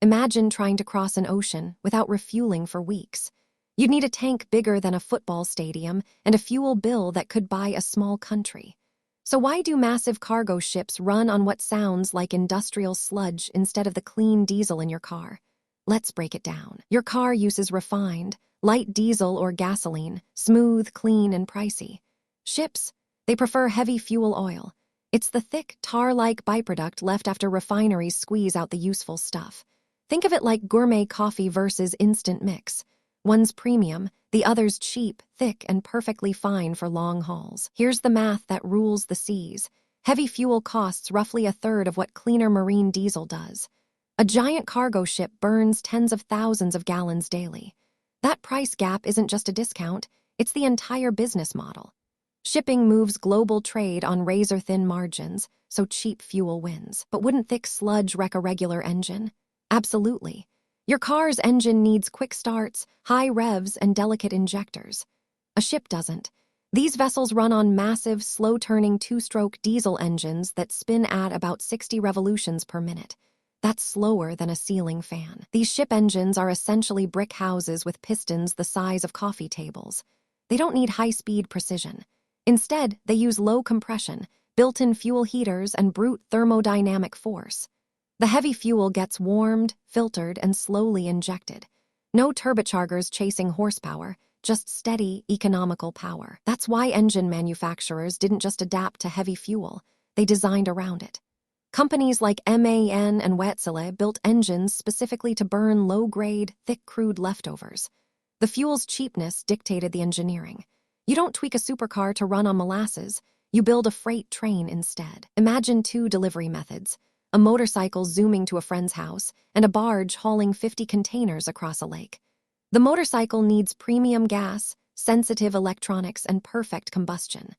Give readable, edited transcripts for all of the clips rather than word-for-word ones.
Imagine trying to cross an ocean without refueling for weeks. You'd need a tank bigger than a football stadium and a fuel bill that could buy a small country. So why do massive cargo ships run on what sounds like industrial sludge instead of the clean diesel in your car? Let's break it down. Your car uses refined, light diesel or gasoline, smooth, clean, and pricey. Ships, they prefer heavy fuel oil. It's the thick, tar-like byproduct left after refineries squeeze out the useful stuff. Think of it like gourmet coffee versus instant mix. One's premium, the other's cheap, thick, and perfectly fine for long hauls. Here's the math that rules the seas. Heavy fuel costs roughly a third of what cleaner marine diesel does. A giant cargo ship burns tens of thousands of gallons daily. That price gap isn't just a discount, it's the entire business model. Shipping moves global trade on razor-thin margins, so cheap fuel wins. But wouldn't thick sludge wreck a regular engine? Absolutely. Your car's engine needs quick starts, high revs, and delicate injectors. A ship doesn't. These vessels run on massive, slow-turning two-stroke diesel engines that spin at about 60 revolutions per minute. That's slower than a ceiling fan. These ship engines are essentially brick houses with pistons the size of coffee tables. They don't need high-speed precision. Instead, they use low compression, built-in fuel heaters, and brute thermodynamic force. The heavy fuel gets warmed, filtered, and slowly injected. No turbochargers chasing horsepower, just steady, economical power. That's why engine manufacturers didn't just adapt to heavy fuel, they designed around it. Companies like MAN and Wärtsilä built engines specifically to burn low-grade, thick crude leftovers. The fuel's cheapness dictated the engineering. You don't tweak a supercar to run on molasses, you build a freight train instead. Imagine two delivery methods, a motorcycle zooming to a friend's house and a barge hauling 50 containers across a lake. The motorcycle needs premium gas, sensitive electronics, and perfect combustion.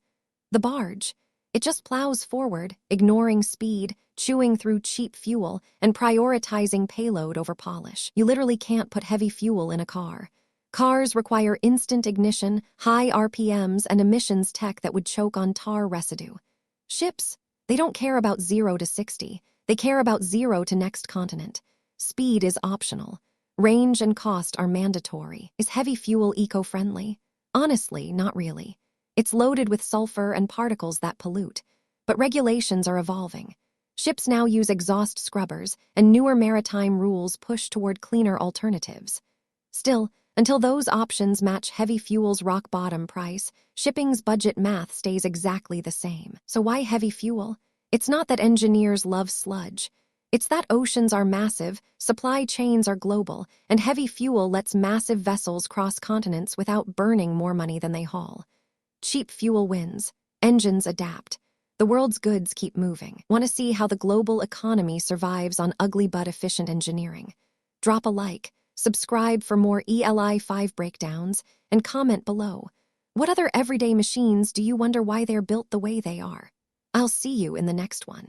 The barge, it just plows forward, ignoring speed, chewing through cheap fuel, and prioritizing payload over polish. You literally can't put heavy fuel in a car. Cars require instant ignition, high RPMs, and emissions tech that would choke on tar residue. Ships, they don't care about 0 to 60. They care about 0 to next continent. Speed is optional. Range and cost are mandatory. Is heavy fuel eco-friendly? Honestly, not really. It's loaded with sulfur and particles that pollute. But regulations are evolving. Ships now use exhaust scrubbers, and newer maritime rules push toward cleaner alternatives. Still, until those options match heavy fuel's rock-bottom price, shipping's budget math stays exactly the same. So why heavy fuel? It's not that engineers love sludge. It's that oceans are massive, supply chains are global, and heavy fuel lets massive vessels cross continents without burning more money than they haul. Cheap fuel wins. Engines adapt. The world's goods keep moving. Want to see how the global economy survives on ugly but efficient engineering? Drop a like, subscribe for more ELI5 breakdowns, and comment below. What other everyday machines do you wonder why they're built the way they are? I'll see you in the next one.